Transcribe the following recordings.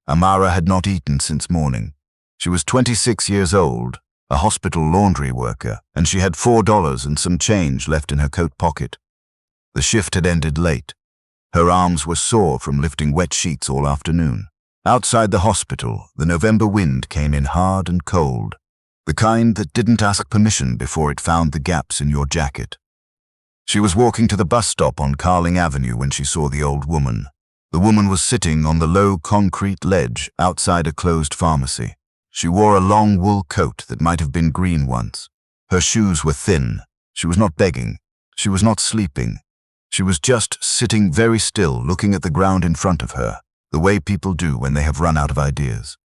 Amara had not eaten since morning. She was 26 years old, a hospital laundry worker, and she had $4 and some change left in her coat pocket. The shift had ended late. Her arms were sore from lifting wet sheets all afternoon. Outside the hospital, the November wind came in hard and cold, the kind that didn't ask permission before it found the gaps in your jacket. She was walking to the bus stop on Carling Avenue when she saw the old woman. The woman was sitting on the low concrete ledge outside a closed pharmacy. She wore a long wool coat that might have been green once. Her shoes were thin. She was not begging. She was not sleeping. She was just sitting very still, looking at the ground in front of her, the way people do when they have run out of ideas.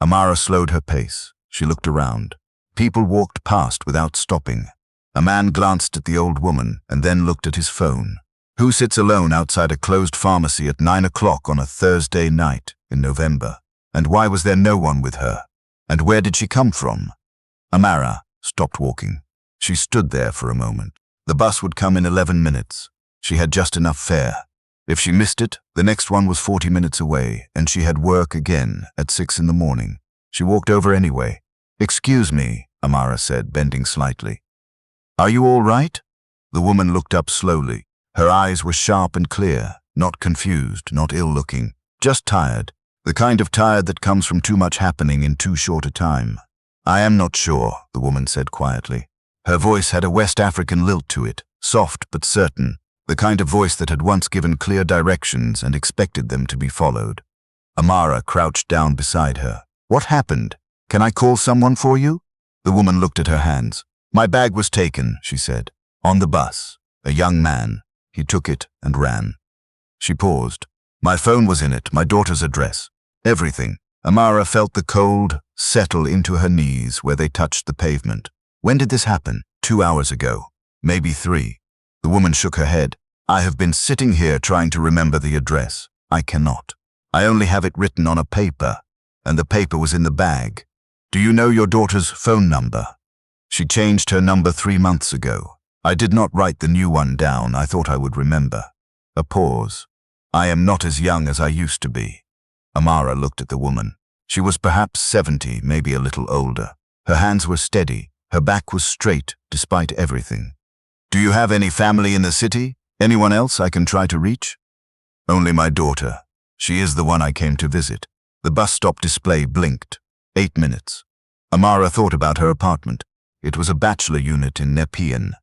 Amara slowed her pace. She looked around. People walked past without stopping. A man glanced at the old woman and then looked at his phone. Who sits alone outside a closed pharmacy at 9 o'clock on a Thursday night in November? And why was there no one with her? And where did she come from? Amara stopped walking. She stood there for a moment. The bus would come in 11 minutes. She had just enough fare. If she missed it, the next one was 40 minutes away, and she had work again at 6 in the morning. She walked over anyway. "Excuse me," Amara said, bending slightly. "Are you all right?" The woman looked up slowly. Her eyes were sharp and clear, not confused, not ill-looking, just tired. The kind of tired that comes from too much happening in too short a time. "I am not sure," the woman said quietly. Her voice had a West African lilt to it, soft but certain, the kind of voice that had once given clear directions and expected them to be followed. Amara crouched down beside her. "What happened? Can I call someone for you?" The woman looked at her hands. "My bag was taken," she said. "On the bus. A young man. He took it and ran." She paused. "My phone was in it, my daughter's address. Everything." Amara felt the cold settle into her knees where they touched the pavement. "When did this happen?" 2 hours ago. Maybe 3. The woman shook her head. "I have been sitting here trying to remember the address. I cannot. I only have it written on a paper, and the paper was in the bag. Do you know your daughter's phone number?" "She changed her number 3 months ago. I did not write the new one down. I thought I would remember." A pause. "I am not as young as I used to be." Amara looked at the woman. She was perhaps 70, maybe a little older. Her hands were steady. Her back was straight, despite everything. "Do you have any family in the city? Anyone else I can try to reach?" "Only my daughter. She is the one I came to visit." The bus stop display blinked. 8 minutes. Amara thought about her apartment. It was a bachelor unit in Nepean.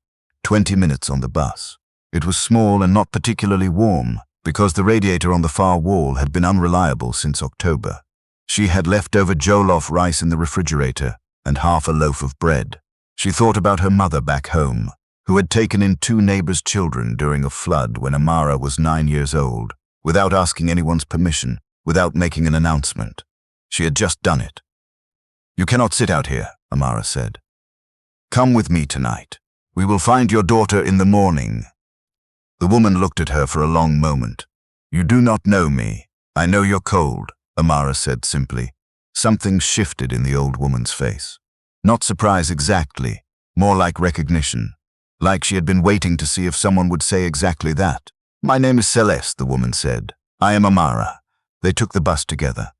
20 minutes on the bus. It was small and not particularly warm, because the radiator on the far wall had been unreliable since October. She had leftover jollof rice in the refrigerator and half a loaf of bread. She thought about her mother back home, who had taken in 2 neighbors' children during a flood when Amara was 9 years old, without asking anyone's permission, without making an announcement. She had just done it. "You cannot sit out here," Amara said. "Come with me tonight. We will find your daughter in the morning." The woman looked at her for a long moment. "You do not know me. I know you're cold," Amara said simply. Something shifted in the old woman's face. Not surprise exactly, more like recognition. Like she had been waiting to see if someone would say exactly that. "My name is Celeste," the woman said. "I am Amara." They took the bus together.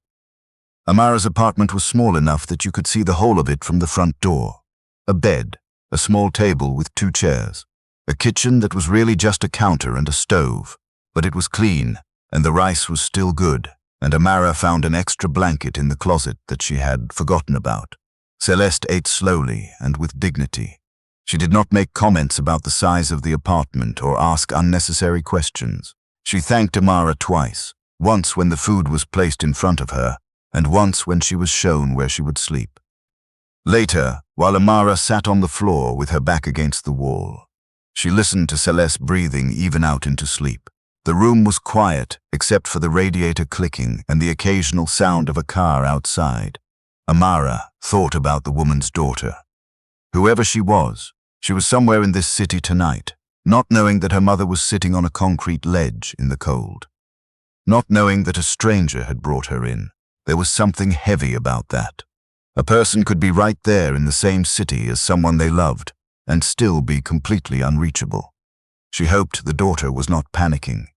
Amara's apartment was small enough that you could see the whole of it from the front door. A bed, a small table with 2 chairs, a kitchen that was really just a counter and a stove, but it was clean, and the rice was still good, and Amara found an extra blanket in the closet that she had forgotten about. Celeste ate slowly and with dignity. She did not make comments about the size of the apartment or ask unnecessary questions. She thanked Amara twice, once when the food was placed in front of her, and once when she was shown where she would sleep. Later, while Amara sat on the floor with her back against the wall, she listened to Celeste breathing even out into sleep. The room was quiet except for the radiator clicking and the occasional sound of a car outside. Amara thought about the woman's daughter. Whoever she was somewhere in this city tonight, not knowing that her mother was sitting on a concrete ledge in the cold. Not knowing that a stranger had brought her in. There was something heavy about that. A person could be right there in the same city as someone they loved and still be completely unreachable. She hoped the daughter was not panicking.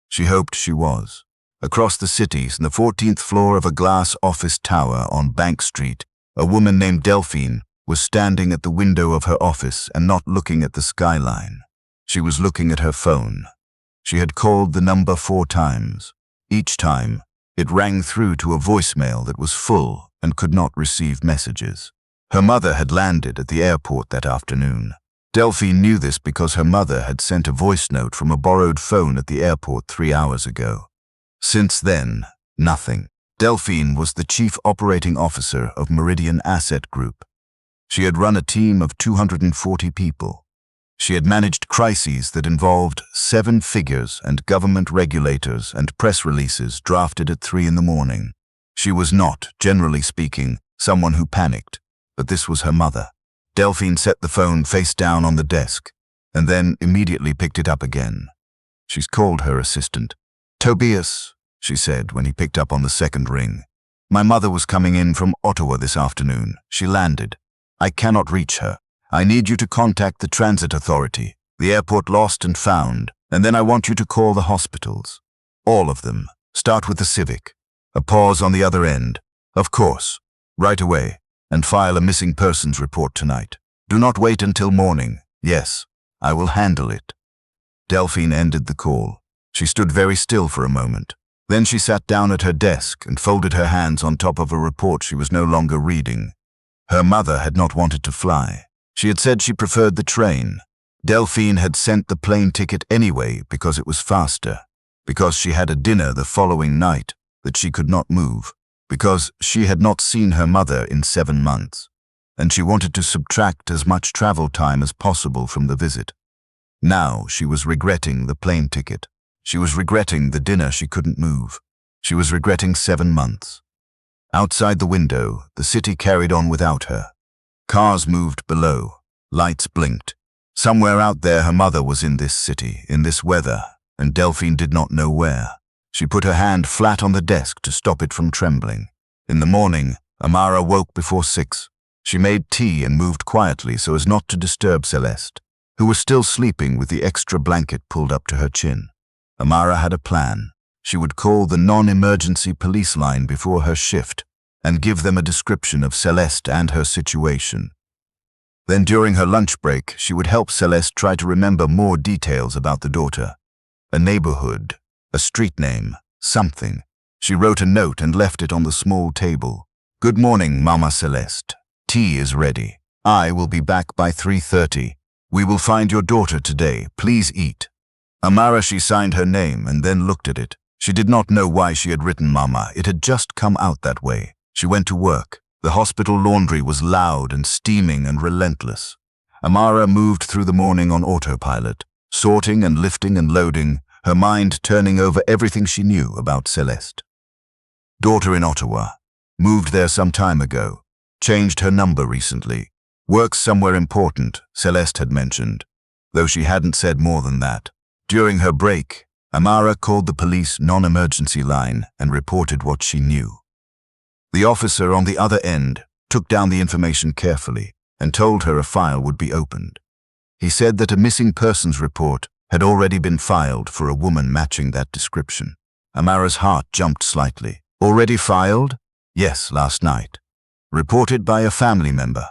She hoped she was. Across the cities, on the 14th floor of a glass office tower on Bank Street, a woman named Delphine was standing at the window of her office and not looking at the skyline. She was looking at her phone. She had called the number 4 times. Each time, it rang through to a voicemail that was full and could not receive messages. Her mother had landed at the airport that afternoon. Delphine knew this because her mother had sent a voice note from a borrowed phone at the airport 3 hours ago. Since then, nothing. Delphine was the chief operating officer of Meridian Asset Group. She had run a team of 240 people. She had managed crises that involved 7 figures and government regulators and press releases drafted at 3 in the morning. She was not, generally speaking, someone who panicked, but this was her mother. Delphine set the phone face down on the desk, and then immediately picked it up again. She called her assistant. "Tobias," she said when he picked up on the second ring. "My mother was coming in from Ottawa this afternoon. She landed. I cannot reach her. I need you to contact the transit authority, the airport lost and found, and then I want you to call the hospitals. All of them. Start with the Civic." A pause on the other end. "Of course. Right away. And file a missing persons report tonight. Do not wait until morning. Yes, I will handle it." Delphine ended the call. She stood very still for a moment. Then she sat down at her desk and folded her hands on top of a report she was no longer reading. Her mother had not wanted to fly. She had said she preferred the train. Delphine had sent the plane ticket anyway because it was faster, because she had a dinner the following night that she could not move, because she had not seen her mother in 7 months, and she wanted to subtract as much travel time as possible from the visit. Now she was regretting the plane ticket. She was regretting the dinner she couldn't move. She was regretting 7 months. Outside the window, the city carried on without her. Cars moved below. Lights blinked. Somewhere out there her mother was in this city, in this weather, and Delphine did not know where. She put her hand flat on the desk to stop it from trembling. In the morning, Amara woke before 6. She made tea and moved quietly so as not to disturb Celeste, who was still sleeping with the extra blanket pulled up to her chin. Amara had a plan. She would call the non-emergency police line before her shift and give them a description of Celeste and her situation. Then during her lunch break, she would help Celeste try to remember more details about the daughter. A neighborhood, a street name, something. She wrote a note and left it on the small table. "Good morning, Mama Celeste. Tea is ready. I will be back by 3:30. We will find your daughter today. Please eat." Amara, she signed her name and then looked at it. She did not know why she had written Mama. It had just come out that way. She went to work. The hospital laundry was loud and steaming and relentless. Amara moved through the morning on autopilot, sorting and lifting and loading, her mind turning over everything she knew about Celeste. Daughter in Ottawa. Moved there some time ago. Changed her number recently. Works somewhere important, Celeste had mentioned, though she hadn't said more than that. During her break, Amara called the police non-emergency line and reported what she knew. The officer on the other end took down the information carefully and told her a file would be opened. He said that a missing persons report had already been filed for a woman matching that description. Amara's heart jumped slightly. "Already filed?" "Yes, last night. Reported by a family member."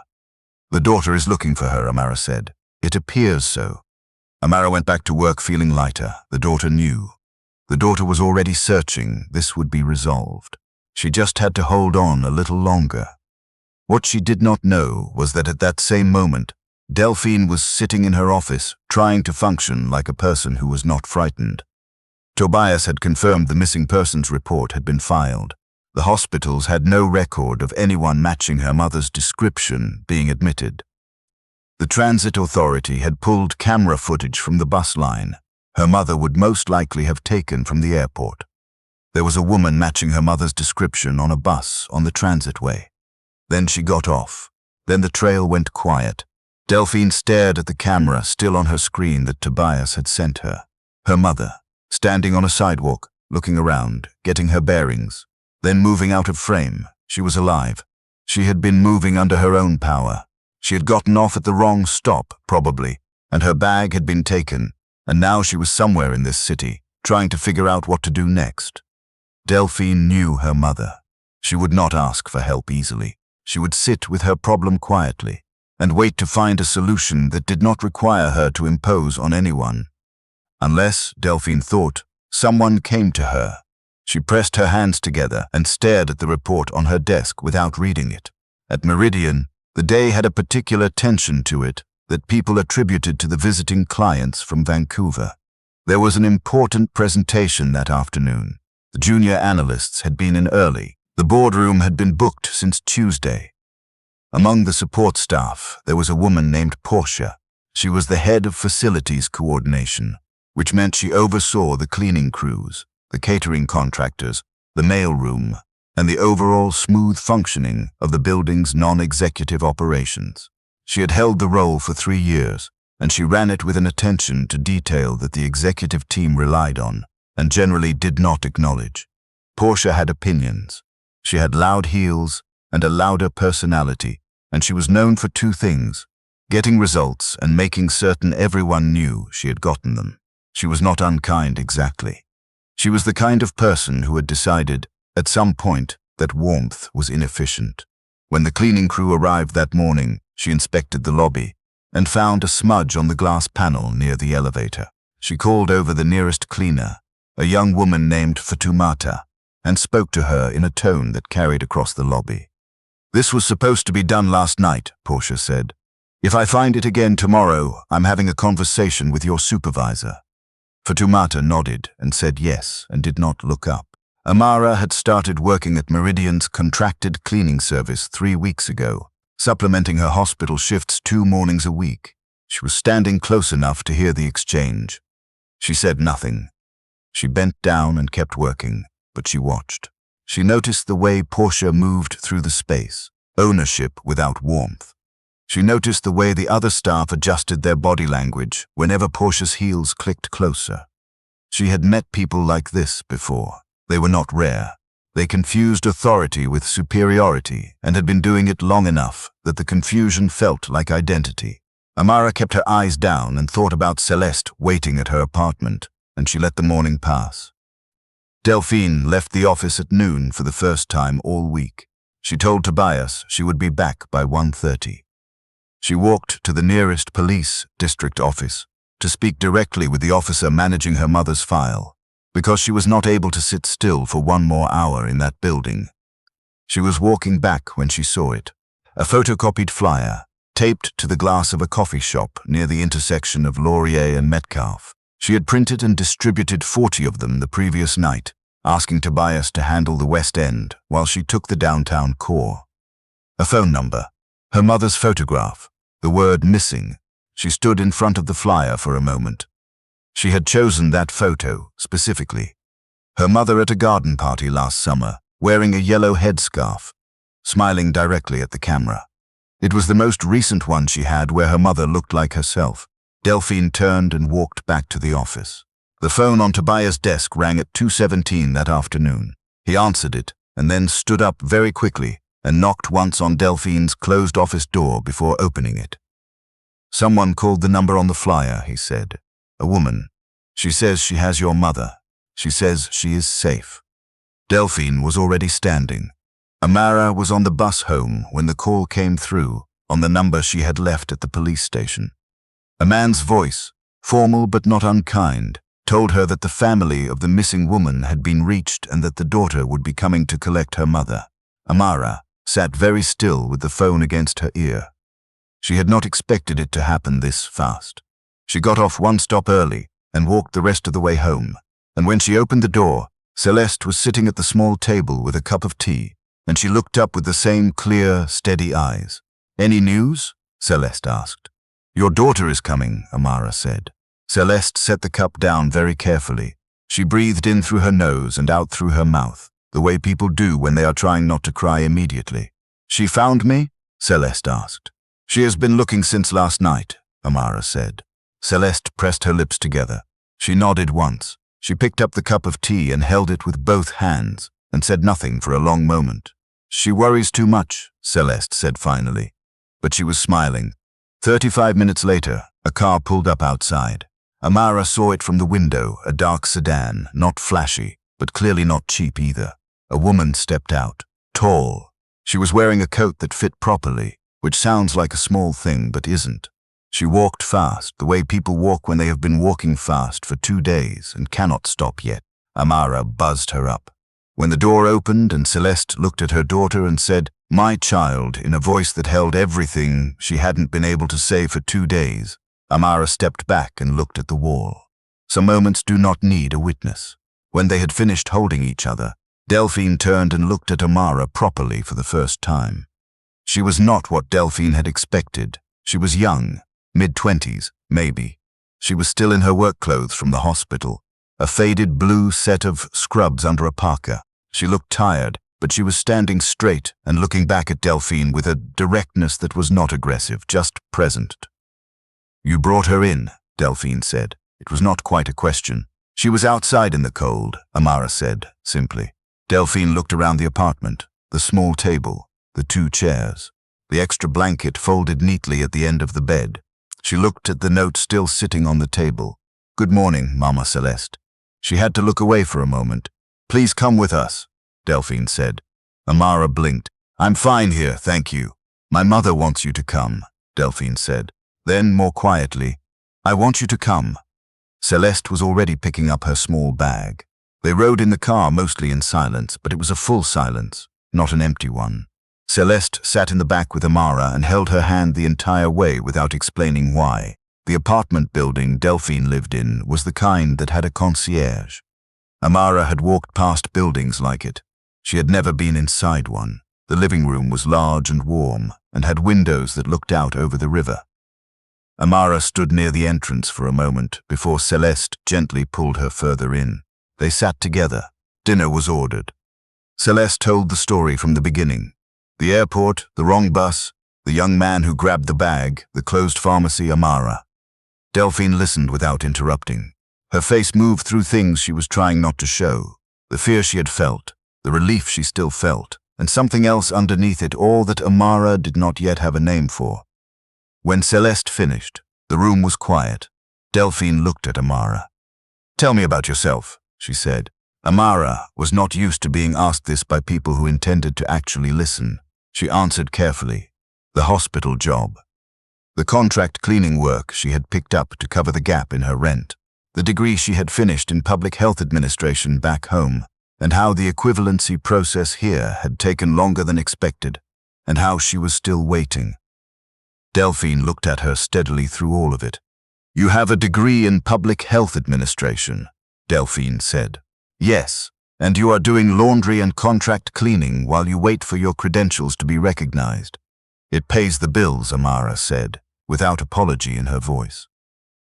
"The daughter is looking for her," Amara said. "It appears so." Amara went back to work feeling lighter. The daughter knew. The daughter was already searching. This would be resolved. She just had to hold on a little longer. What she did not know was that at that same moment, Delphine was sitting in her office, trying to function like a person who was not frightened. Tobias had confirmed the missing persons report had been filed. The hospitals had no record of anyone matching her mother's description being admitted. The transit authority had pulled camera footage from the bus line her mother would most likely have taken from the airport. There was a woman matching her mother's description on a bus on the transitway. Then she got off. Then the trail went quiet. Delphine stared at the camera still on her screen that Tobias had sent her. Her mother, standing on a sidewalk, looking around, getting her bearings, then moving out of frame. She was alive. She had been moving under her own power. She had gotten off at the wrong stop, probably, and her bag had been taken, and now she was somewhere in this city, trying to figure out what to do next. Delphine knew her mother. She would not ask for help easily. She would sit with her problem quietly and wait to find a solution that did not require her to impose on anyone. Unless, Delphine thought, someone came to her. She pressed her hands together and stared at the report on her desk without reading it. At Meridian, the day had a particular tension to it that people attributed to the visiting clients from Vancouver. There was an important presentation that afternoon. The junior analysts had been in early. The boardroom had been booked since Tuesday. Among the support staff, there was a woman named Portia. She was the head of facilities coordination, which meant she oversaw the cleaning crews, the catering contractors, the mailroom, and the overall smooth functioning of the building's non-executive operations. She had held the role for 3 years, and she ran it with an attention to detail that the executive team relied on and generally did not acknowledge. Portia had opinions. She had loud heels and a louder personality, and she was known for 2 things: getting results and making certain everyone knew she had gotten them. She was not unkind exactly. She was the kind of person who had decided, at some point, that warmth was inefficient. When the cleaning crew arrived that morning, she inspected the lobby and found a smudge on the glass panel near the elevator. She called over the nearest cleaner, a young woman named Fatoumata, and spoke to her in a tone that carried across the lobby. "This was supposed to be done last night," Portia said. "If I find it again tomorrow, I'm having a conversation with your supervisor." Fatoumata nodded and said yes and did not look up. Amara had started working at Meridian's contracted cleaning service 3 weeks ago, supplementing her hospital shifts 2 mornings a week. She was standing close enough to hear the exchange. She said nothing. She bent down and kept working, but she watched. She noticed the way Portia moved through the space, ownership without warmth. She noticed the way the other staff adjusted their body language whenever Portia's heels clicked closer. She had met people like this before. They were not rare. They confused authority with superiority and had been doing it long enough that the confusion felt like identity. Amara kept her eyes down and thought about Celeste waiting at her apartment, and she let the morning pass. Delphine left the office at noon for the first time all week. She told Tobias she would be back by 1:30. She walked to the nearest police district office to speak directly with the officer managing her mother's file, because she was not able to sit still for 1 more hour in that building. She was walking back when she saw it, a photocopied flyer, taped to the glass of a coffee shop near the intersection of Laurier and Metcalfe. She had printed and distributed 40 of them the previous night, asking Tobias to handle the West End while she took the downtown core. A phone number, her mother's photograph, the word missing. She stood in front of the flyer for a moment. She had chosen that photo specifically. Her mother at a garden party last summer, wearing a yellow headscarf, smiling directly at the camera. It was the most recent one she had where her mother looked like herself. Delphine turned and walked back to the office. The phone on Tobias' desk rang at 2:17 that afternoon. He answered it and then stood up very quickly and knocked once on Delphine's closed office door before opening it. "Someone called the number on the flyer," he said. "A woman. She says she has your mother. She says she is safe." Delphine was already standing. Amara was on the bus home when the call came through on the number she had left at the police station. A man's voice, formal but not unkind, told her that the family of the missing woman had been reached and that the daughter would be coming to collect her mother. Amara sat very still with the phone against her ear. She had not expected it to happen this fast. She got off 1 stop early and walked the rest of the way home, and when she opened the door, Celeste was sitting at the small table with a cup of tea, and she looked up with the same clear, steady eyes. "Any news?" Celeste asked. "Your daughter is coming," Amara said. Celeste set the cup down very carefully. She breathed in through her nose and out through her mouth, the way people do when they are trying not to cry immediately. "She found me?" Celeste asked. "She has been looking since last night," Amara said. Celeste pressed her lips together. She nodded once. She picked up the cup of tea and held it with both hands and said nothing for a long moment. "She worries too much," Celeste said finally. But she was smiling. 35 minutes later, a car pulled up outside. Amara saw it from the window, a dark sedan, not flashy, but clearly not cheap either. A woman stepped out, tall. She was wearing a coat that fit properly, which sounds like a small thing but isn't. She walked fast, the way people walk when they have been walking fast for 2 days and cannot stop yet. Amara buzzed her up. When the door opened and Celeste looked at her daughter and said, "My child," in a voice that held everything she hadn't been able to say for 2 days, Amara stepped back and looked at the wall. Some moments do not need a witness. When they had finished holding each other, Delphine turned and looked at Amara properly for the first time. She was not what Delphine had expected. She was young, mid-20s, maybe. She was still in her work clothes from the hospital, a faded blue set of scrubs under a parka. She looked tired, but she was standing straight and looking back at Delphine with a directness that was not aggressive, just present. "You brought her in," Delphine said. It was not quite a question. "She was outside in the cold," Amara said, simply. Delphine looked around the apartment, the small table, the 2 chairs, the extra blanket folded neatly at the end of the bed. She looked at the note still sitting on the table. "Good morning, Mama Celeste." She had to look away for a moment. "Please come with us," Delphine said. Amara blinked. "I'm fine here, thank you." "My mother wants you to come," Delphine said. Then, more quietly, "I want you to come." Celeste was already picking up her small bag. They rode in the car mostly in silence, but it was a full silence, not an empty one. Celeste sat in the back with Amara and held her hand the entire way without explaining why. The apartment building Delphine lived in was the kind that had a concierge. Amara had walked past buildings like it. She had never been inside one. The living room was large and warm and had windows that looked out over the river. Amara stood near the entrance for a moment before Celeste gently pulled her further in. They sat together. Dinner was ordered. Celeste told the story from the beginning. The airport, the wrong bus, the young man who grabbed the bag, the closed pharmacy, Amara. Delphine listened without interrupting. Her face moved through things she was trying not to show. The fear she had felt, the relief she still felt, and something else underneath it all that Amara did not yet have a name for. When Celeste finished, the room was quiet. Delphine looked at Amara. "Tell me about yourself," she said. Amara was not used to being asked this by people who intended to actually listen. She answered carefully. The hospital job. The contract cleaning work she had picked up to cover the gap in her rent. The degree she had finished in public health administration back home, and how the equivalency process here had taken longer than expected, and how she was still waiting. Delphine looked at her steadily through all of it. "You have a degree in public health administration," Delphine said. "Yes, and you are doing laundry and contract cleaning while you wait for your credentials to be recognized." "It pays the bills," Amara said, without apology in her voice.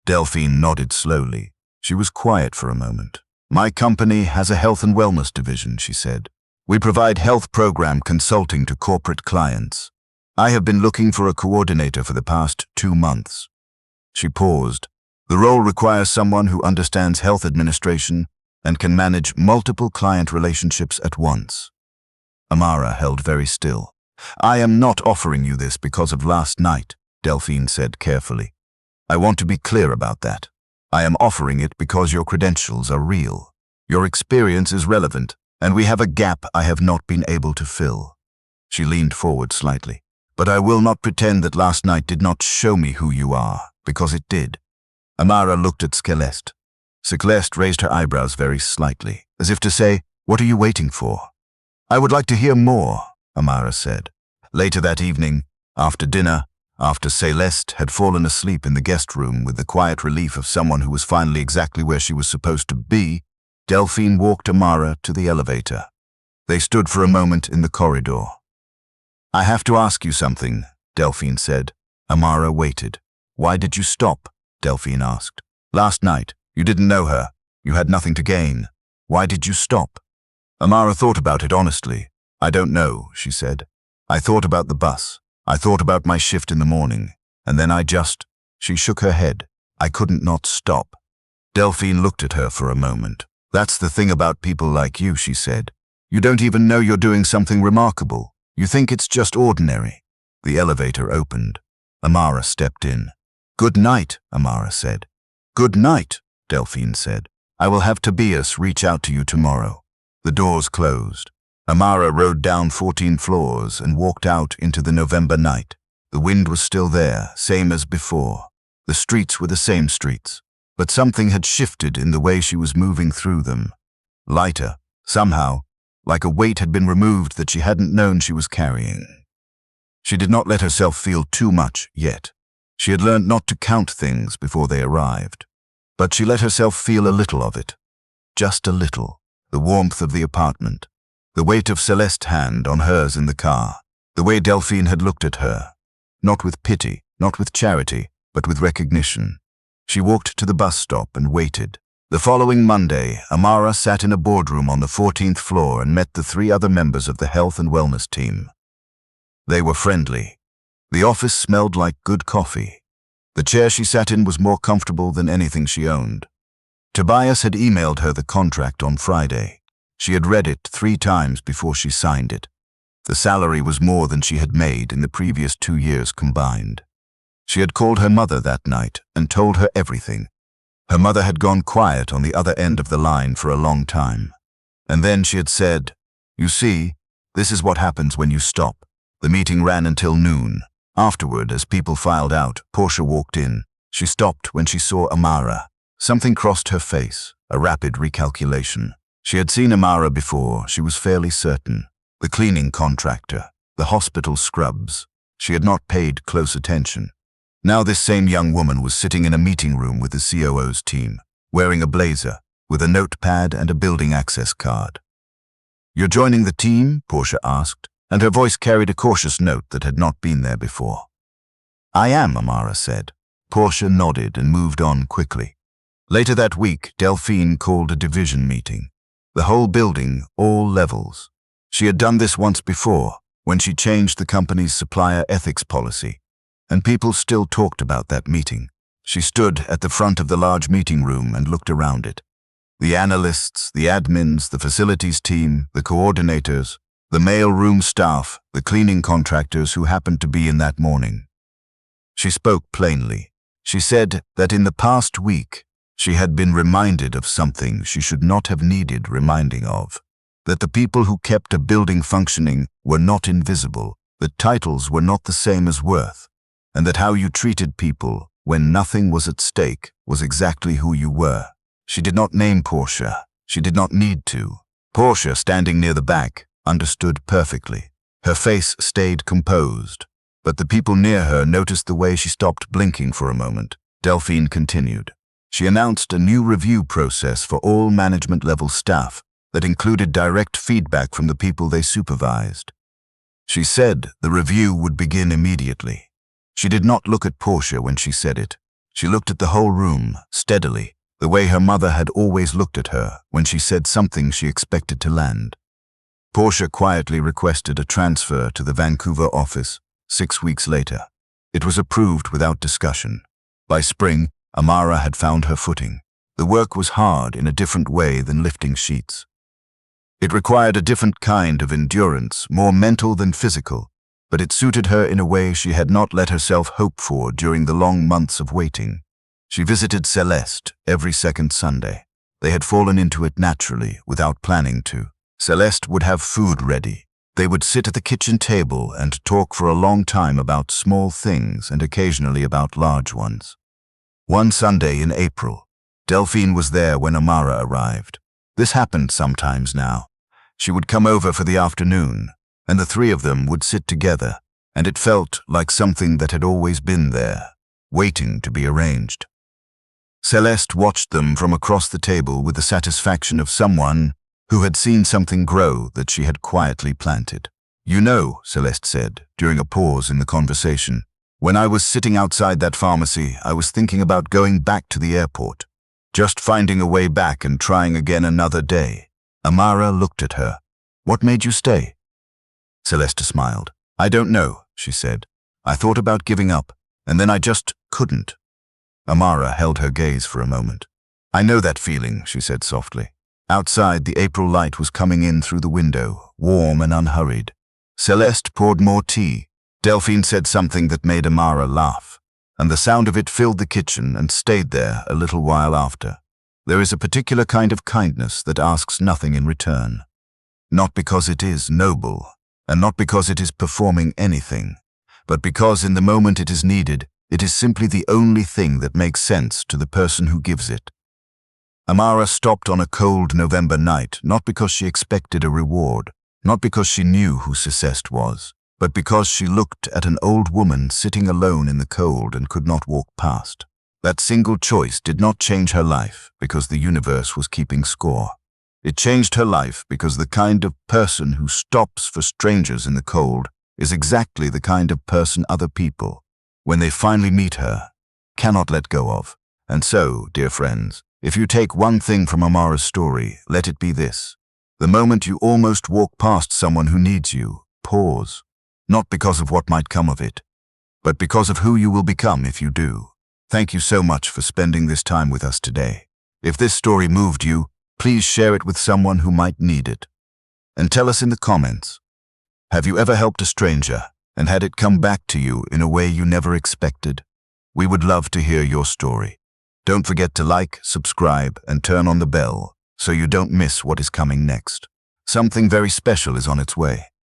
Delphine nodded slowly. She was quiet for a moment. "My company has a health and wellness division," she said. "We provide health program consulting to corporate clients. I have been looking for a coordinator for the past 2 months. She paused. "The role requires someone who understands health administration and can manage multiple client relationships at once." Amara held very still. "I am not offering you this because of last night," Delphine said carefully. "I want to be clear about that. I am offering it because your credentials are real. Your experience is relevant, and we have a gap I have not been able to fill." She leaned forward slightly. "But I will not pretend that last night did not show me who you are, because it did." Amara looked at Celeste. Celeste raised her eyebrows very slightly, as if to say, "What are you waiting for?" "I would like to hear more," Amara said. Later that evening, after dinner, after Celeste had fallen asleep in the guest room with the quiet relief of someone who was finally exactly where she was supposed to be, Delphine walked Amara to the elevator. They stood for a moment in the corridor. "I have to ask you something," Delphine said. Amara waited. "Why did you stop?" Delphine asked. "Last night. You didn't know her. You had nothing to gain. Why did you stop?" Amara thought about it honestly. "I don't know," she said. "I thought about the bus. I thought about my shift in the morning. And then She shook her head. "I couldn't not stop." Delphine looked at her for a moment. "That's the thing about people like you," she said. "You don't even know you're doing something remarkable. You think it's just ordinary." The elevator opened. Amara stepped in. "Good night," Amara said. "Good night," Delphine said. I will have Tobias reach out to you tomorrow." The doors closed. Amara rode down 14 floors and walked out into the November night. The wind was still there, same as before. The streets were the same streets, but something had shifted in the way she was moving through them. Lighter, somehow, like a weight had been removed that she hadn't known she was carrying. She did not let herself feel too much yet. She had learned not to count things before they arrived. But she let herself feel a little of it. Just a little. The warmth of the apartment. The weight of Celeste's hand on hers in the car. The way Delphine had looked at her. Not with pity, not with charity, but with recognition. She walked to the bus stop and waited. The following Monday, Amara sat in a boardroom on the 14th floor and met the 3 other members of the health and wellness team. They were friendly. The office smelled like good coffee. The chair she sat in was more comfortable than anything she owned. Tobias had emailed her the contract on Friday. She had read it 3 times before she signed it. The salary was more than she had made in the previous 2 years combined. She had called her mother that night and told her everything. Her mother had gone quiet on the other end of the line for a long time. And then she had said, "You see, this is what happens when you stop." The meeting ran until noon. Afterward, as people filed out, Portia walked in. She stopped when she saw Amara. Something crossed her face, a rapid recalculation. She had seen Amara before, she was fairly certain. The cleaning contractor, the hospital scrubs. She had not paid close attention. Now this same young woman was sitting in a meeting room with the COO's team, wearing a blazer, with a notepad and a building access card. "You're joining the team?" Portia asked, and her voice carried a cautious note that had not been there before. "I am," Amara said. Portia nodded and moved on quickly. Later that week, Delphine called a division meeting. The whole building, all levels. She had done this once before, when she changed the company's supplier ethics policy, and people still talked about that meeting. She stood at the front of the large meeting room and looked around it. The analysts, the admins, the facilities team, the coordinators, the mail room staff, the cleaning contractors who happened to be in that morning. She spoke plainly. She said that in the past week, she had been reminded of something she should not have needed reminding of. That the people who kept a building functioning were not invisible, that titles were not the same as worth, and that how you treated people when nothing was at stake was exactly who you were. She did not name Portia. She did not need to. Portia, standing near the back, understood perfectly. Her face stayed composed, but the people near her noticed the way she stopped blinking for a moment. Delphine continued. She announced a new review process for all management-level staff that included direct feedback from the people they supervised. She said the review would begin immediately. She did not look at Portia when she said it. She looked at the whole room, steadily, the way her mother had always looked at her when she said something she expected to land. Portia quietly requested a transfer to the Vancouver office 6 weeks later. It was approved without discussion. By spring, Amara had found her footing. The work was hard in a different way than lifting sheets. It required a different kind of endurance, more mental than physical, but it suited her in a way she had not let herself hope for during the long months of waiting. She visited Celeste every second Sunday. They had fallen into it naturally, without planning to. Celeste would have food ready. They would sit at the kitchen table and talk for a long time about small things and occasionally about large ones. One Sunday in April, Delphine was there when Amara arrived. This happened sometimes now. She would come over for the afternoon, and the 3 of them would sit together, and it felt like something that had always been there, waiting to be arranged. Celeste watched them from across the table with the satisfaction of someone who had seen something grow that she had quietly planted. "You know," Celeste said, during a pause in the conversation, "when I was sitting outside that pharmacy, I was thinking about going back to the airport, just finding a way back and trying again another day." Amara looked at her. "What made you stay?" Celeste smiled. "I don't know," she said. "I thought about giving up, and then I just couldn't." Amara held her gaze for a moment. "I know that feeling," she said softly. Outside, the April light was coming in through the window, warm and unhurried. Celeste poured more tea. Delphine said something that made Amara laugh, and the sound of it filled the kitchen and stayed there a little while after. There is a particular kind of kindness that asks nothing in return. Not because it is noble, and not because it is performing anything, but because in the moment it is needed, it is simply the only thing that makes sense to the person who gives it. Amara stopped on a cold November night, not because she expected a reward, not because she knew who Ceceste was, but because she looked at an old woman sitting alone in the cold and could not walk past. That single choice did not change her life because the universe was keeping score. It changed her life because the kind of person who stops for strangers in the cold is exactly the kind of person other people, when they finally meet her, cannot let go of. And so, dear friends, if you take one thing from Amara's story, let it be this. The moment you almost walk past someone who needs you, pause. Not because of what might come of it, but because of who you will become if you do. Thank you so much for spending this time with us today. If this story moved you, please share it with someone who might need it. And tell us in the comments, have you ever helped a stranger and had it come back to you in a way you never expected? We would love to hear your story. Don't forget to like, subscribe, and turn on the bell so you don't miss what is coming next. Something very special is on its way.